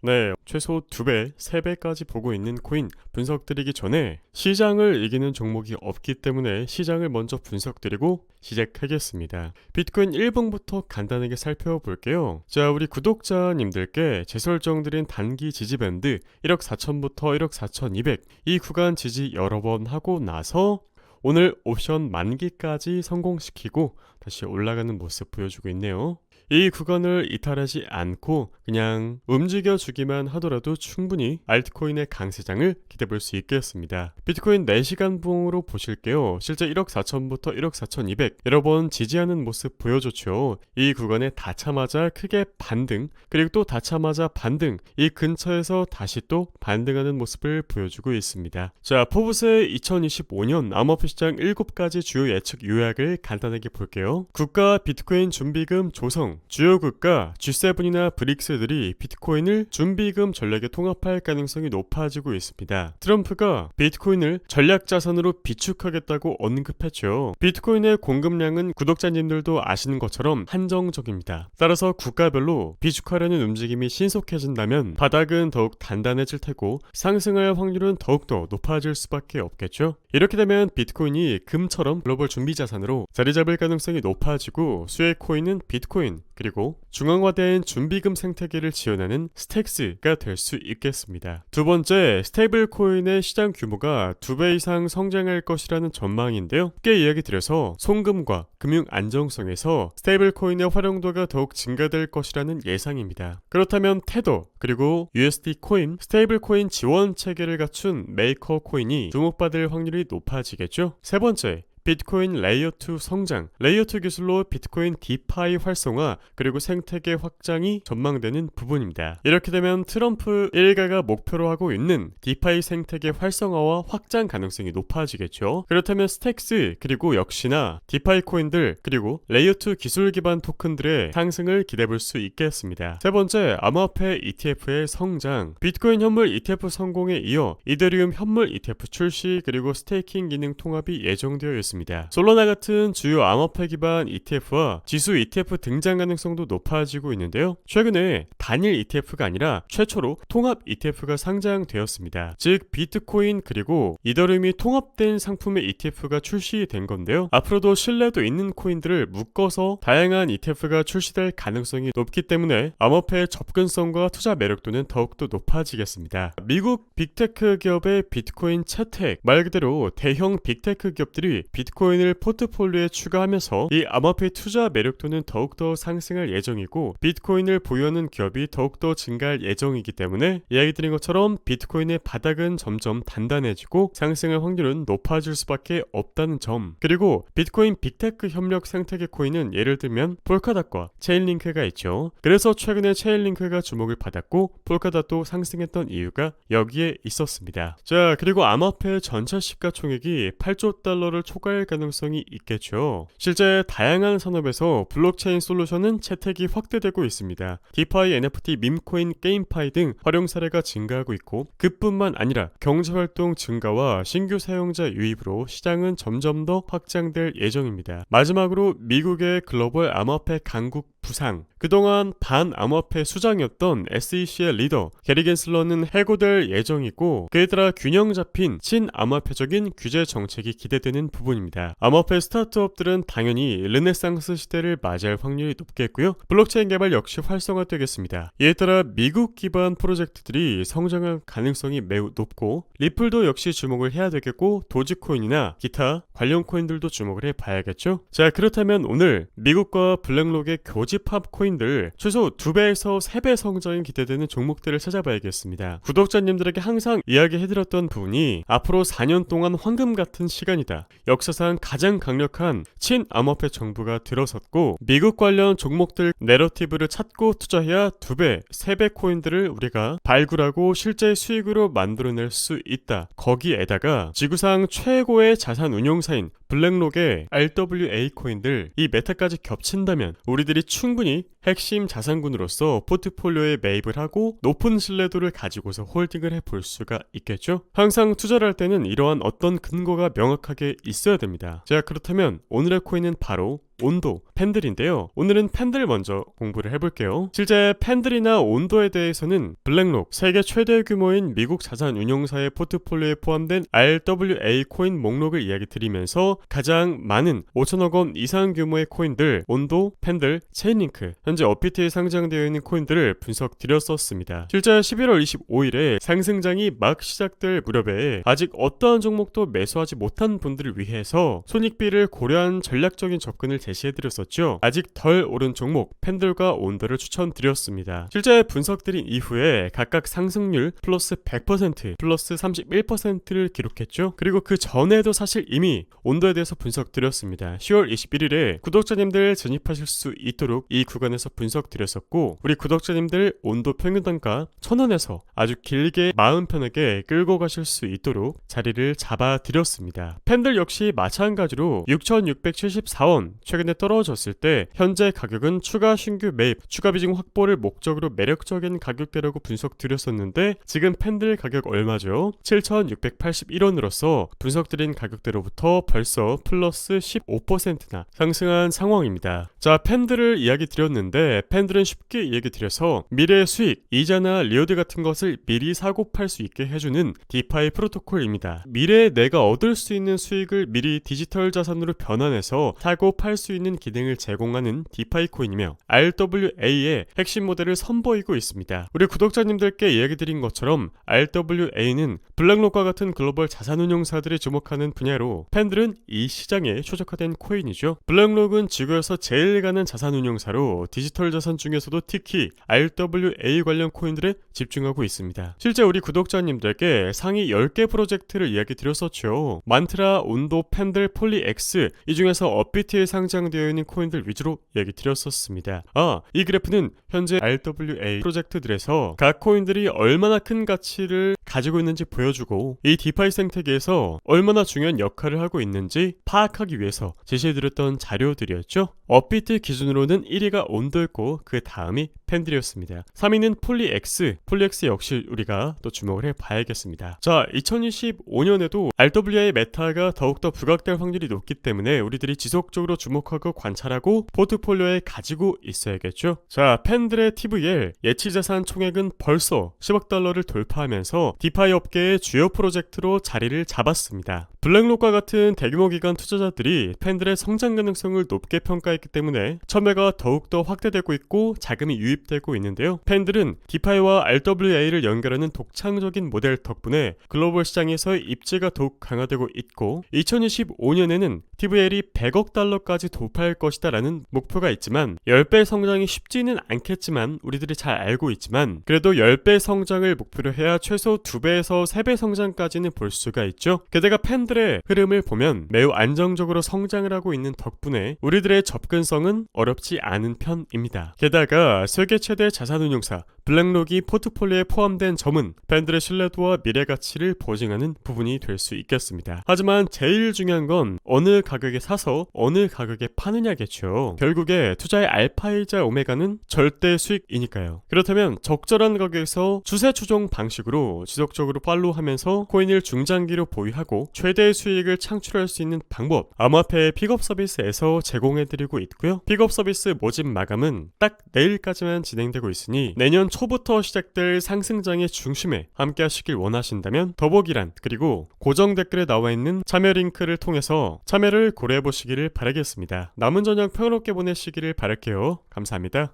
네, 최소 2배, 3배까지 보고 있는 코인 분석드리기 전에 시장을 이기는 종목이 없기 때문에 시장을 먼저 분석드리고 시작하겠습니다. 비트코인 1봉부터 간단하게 살펴볼게요. 자, 우리 구독자님들께 재설정드린 단기 지지밴드 1억 4천부터 1억 4,200 이 구간 지지 여러 번 하고 나서 오늘 옵션 만기까지 성공시키고 다시 올라가는 모습 보여주고 있네요. 이 구간을 이탈하지 않고 그냥 움직여주기만 하더라도 충분히 알트코인의 강세장을 기대볼 수 있겠습니다. 비트코인 4시간 봉으로 보실게요. 실제 1억 4천부터 1억 4,200 여러 번 지지하는 모습 보여줬죠. 이 구간에 닿자마자 크게 반등, 그리고 또 닿자마자 반등, 이 근처에서 다시 또 반등하는 모습을 보여주고 있습니다. 자, 포브스의 2025년 암호화폐 시장 7가지 주요 예측 요약을 간단하게 볼게요. 국가 비트코인 준비금 조성, 주요 국가 G7이나 브릭스들이 비트코인을 준비금 전략에 통합할 가능성이 높아지고 있습니다. 트럼프가 비트코인을 전략자산으로 비축하겠다고 언급했죠. 비트코인의 공급량은 구독자님들도 아시는 것처럼 한정적입니다. 따라서 국가별로 비축하려는 움직임이 신속해진다면 바닥은 더욱 단단해질 테고 상승할 확률은 더욱더 높아질 수밖에 없겠죠. 이렇게 되면 비트코인이 금처럼 글로벌 준비자산으로 자리잡을 가능성이 높아지고 수혜 코인은 비트코인, 그리고 중앙화된 준비금 생태계를 지원하는 스택스가 될 수 있겠습니다. 두 번째, 스테이블 코인의 시장 규모가 2배 이상 성장할 것이라는 전망인데요. 쉽게 이야기 드려서 송금과 금융 안정성에서 스테이블 코인의 활용도가 더욱 증가될 것이라는 예상입니다. 그렇다면 테더, 그리고 USD 코인, 스테이블 코인 지원 체계를 갖춘 메이커 코인이 주목받을 확률이 높아지겠죠. 세 번째, 비트코인 레이어2 성장, 레이어2 기술로 비트코인 디파이 활성화 그리고 생태계 확장이 전망되는 부분입니다. 이렇게 되면 트럼프 일가가 목표로 하고 있는 디파이 생태계 활성화와 확장 가능성이 높아지겠죠. 그렇다면 스택스 그리고 역시나 디파이 코인들 그리고 레이어2 기술 기반 토큰들의 상승을 기대볼 수 있겠습니다. 세 번째, 암호화폐 ETF의 성장, 비트코인 현물 ETF 성공에 이어 이더리움 현물 ETF 출시 그리고 스테이킹 기능 통합이 예정되어 있습니다. 솔라나 같은 주요 암호화폐 기반 ETF와 지수 ETF 등장 가능성도 높아지고 있는데요. 최근에 단일 ETF가 아니라 최초로 통합 ETF가 상장되었습니다. 즉 비트코인 그리고 이더리움이 통합된 상품의 ETF가 출시된 건데요. 앞으로도 신뢰도 있는 코인들을 묶어서 다양한 ETF가 출시될 가능성이 높기 때문에 암호화폐의 접근성과 투자 매력도는 더욱더 높아지겠습니다. 미국 빅테크 기업의 비트코인 채택, 말 그대로 대형 빅테크 기업들이 비트코인을 포트폴리오에 추가하면서 이 암호화폐 투자 매력도는 더욱더 상승할 예정이고 비트코인을 보유하는 기업이 더욱더 증가할 예정이기 때문에 이야기 드린 것처럼 비트코인의 바닥은 점점 단단해지고 상승할 확률은 높아질 수밖에 없다는 점, 그리고 비트코인 빅테크 협력 생태계 코인은 예를 들면 폴카닷과 체인링크가 있죠. 그래서 최근에 체인링크가 주목을 받았고 폴카닷도 상승했던 이유가 여기에 있었습니다. 자, 그리고 암호화폐 전체 시가총액이 8조 달러를 초과할 가능성이 있겠죠. 실제 다양한 산업에서 블록체인 솔루션은 채택이 확대되고 있습니다. 디파이, NFT, 밈코인, 게임파이 등 활용 사례가 증가하고 있고 그뿐만 아니라 경제활동 증가와 신규 사용자 유입으로 시장은 점점 더 확장될 예정입니다. 마지막으로 미국의 글로벌 암호화폐 강국 부상, 그동안 반암호화폐 수장이었던 SEC의 리더 게리 겐슬러는 해고될 예정이고 그에 따라 균형 잡힌 친암호화폐적인 규제 정책이 기대되는 부분입니다. 암호화폐 스타트업들은 당연히 르네상스 시대를 맞이할 확률이 높겠고요. 블록체인 개발 역시 활성화되겠습니다. 이에 따라 미국 기반 프로젝트들이 성장할 가능성이 매우 높고 리플도 역시 주목을 해야 되겠고 도지코인이나 기타 관련 코인들도 주목을 해봐야겠죠. 자, 그렇다면 오늘 미국과 블랙록의 교집합 코인들 최소 2배에서 3배 성장이 기대되는 종목들을 찾아봐야겠습니다. 구독자님들에게 항상 이야기해드렸던 부분이 앞으로 4년 동안 황금 같은 시간이다. 역사상 가장 강력한 친암호화폐 정부가 들어섰고 미국 관련 종목들 내러티브를 찾고 투자해야 2배, 3배 코인들을 우리가 발굴하고 실제 수익으로 만들어낼 수 있다. 거기에다가 지구상 최고의 자산 운용사인 블랙록의 RWA 코인들 이 메타까지 겹친다면 우리들이 충분히 핵심 자산군으로서 포트폴리오에 매입을 하고 높은 신뢰도를 가지고서 홀딩을 해볼 수가 있겠죠. 항상 투자를 할 때는 이러한 어떤 근거가 명확하게 있어야 됩니다. 자, 그렇다면 오늘의 코인은 바로 온도, 팬들인데요. 오늘은 팬들 먼저 공부를 해볼게요. 실제 팬들이나 온도에 대해서는 블랙록, 세계 최대 규모인 미국 자산 운용사의 포트폴리오에 포함된 RWA 코인 목록을 이야기 드리면서 가장 많은 5천억 원 이상 규모의 코인들, 온도, 팬들, 체인링크, 현재 업비트에 상장되어 있는 코인들을 분석 드렸었습니다. 실제 11월 25일에 상승장이 막 시작될 무렵에 아직 어떠한 종목도 매수하지 못한 분들을 위해서 손익비를 고려한 전략적인 접근을 제시해드렸었죠. 아직 덜 오른 종목, 팬들과 온도를 추천드렸습니다. 실제 분석드린 이후에 각각 상승률 플러스 100%, 플러스 31%를 기록했죠. 그리고 그 전에도 사실 이미 온도에 대해서 분석드렸습니다. 10월 21일에 구독자님들 진입하실 수 있도록 이 구간에서 분석드렸었고, 우리 구독자님들 온도 평균단가 1,000원에서 아주 길게 마음 편하게 끌고 가실 수 있도록 자리를 잡아드렸습니다. 팬들 역시 마찬가지로 6,674원 최근에 떨어졌을 때 현재 가격은 추가 신규 매입, 추가 비중 확보를 목적으로 매력적인 가격대라고 분석드렸었는데 지금 팬들 가격 얼마죠? 7,681원으로서 분석드린 가격대로부터 벌써 플러스 15%나 상승한 상황입니다. 자, 팬들을 이야기 드렸는데 팬들은 쉽게 이야기 드려서 미래의 수익, 이자나 리워드 같은 것을 미리 사고 팔 수 있게 해주는 디파이 프로토콜입니다. 미래에 내가 얻을 수 있는 수익을 미리 디지털 자산으로 변환해서 사고 팔 수 있는 기능을 제공하는 디파이 코인이며 RWA의 핵심 모델을 선보이고 있습니다. 우리 구독자님들께 이야기 드린 것처럼 RWA는 블랙록과 같은 글로벌 자산운용사들이 주목하는 분야로 팬들은 이 시장에 최적화된 코인이죠. 블랙록은 지구에서 제일 가는 자산운용사로 디지털 자산 중에서도 특히 RWA 관련 코인들에 집중하고 있습니다. 실제 우리 구독자님들께 상위 10개 프로젝트를 이야기 드렸었죠. 만트라, 온도, 팬들, 폴리X 이 중에서 업비트에 상장되어 있는 코인들 위주로 이야기 드렸었습니다. 이 그래프는 현재 RWA 프로젝트들에서 각 코인들이 얼마나 큰 가치를 가지고 있는지 보여주고 이 디파이 생태계에서 얼마나 중요한 역할을 하고 있는지 파악하기 위해서 제시해드렸던 자료들이었죠. 업비트 기준으로는 1위가 온도였고 그 다음이 팬들이었습니다. 3위는 폴리X 역시 우리가 또 주목을 해봐야겠습니다. 자, 2025년에도 RWA 메타가 더욱더 부각될 확률이 높기 때문에 우리들이 지속적으로 주목하고 관찰하고 포트폴리오에 가지고 있어야겠죠. 자, 팬들의 TVL 예치자산 총액은 벌써 10억 달러를 돌파하면서 디파이 업계의 주요 프로젝트로 자리를 잡았습니다. 블랙록과 같은 대규모 기관 투자자들이 팬들의 성장 가능성을 높게 평가했기 때문에 참여가 더욱더 확대되고 있고 자금이 유입되고 있는데요. 팬들은 디파이와 RWA를 연결하는 독창적인 모델 덕분에 글로벌 시장에서의 입지가 더욱 강화되고 있고 2025년에는 TVL이 100억 달러까지 도파할 것이다 라는 목표가 있지만 10배 성장이 쉽지는 않겠지만 우리들이 잘 알고 있지만 그래도 10배 성장을 목표로 해야 최소 2배에서 3배 성장까지는 볼 수가 있죠. 게다가 팬들의 흐름을 보면 매우 안정적으로 성장을 하고 있는 덕분에 우리들의 접근성은 어렵지 않은 편입니다. 게다가 세계 최대 자산운용사 블랙록이 포트폴리오에 포함된 점은 팬들의 신뢰도와 미래 가치를 보증하는 부분이 될 수 있겠습니다. 하지만 제일 중요한 건 어느 가격에 사서 어느 가격에 파느냐겠죠. 결국에 투자의 알파이자 오메가는 절대 수익이니까요. 그렇다면 적절한 가격에서 추세 추종 방식으로 지속적으로 팔로우하면서 코인을 중장기로 보유하고 최대의 수익을 창출할 수 있는 방법, 암호화폐 픽업 서비스에서 제공해드리고 있고요. 픽업 서비스 모집 마감은 딱 내일까지만 진행되고 있으니 내년 초부터 시작될 상승장의 중심에 함께 하시길 원하신다면 더보기란 그리고 고정 댓글에 나와 있는 참여 링크를 통해서 참여를 고려해 보시기를 바라겠습니다. 남은 저녁 평화롭게 보내시기를 바랄게요. 감사합니다.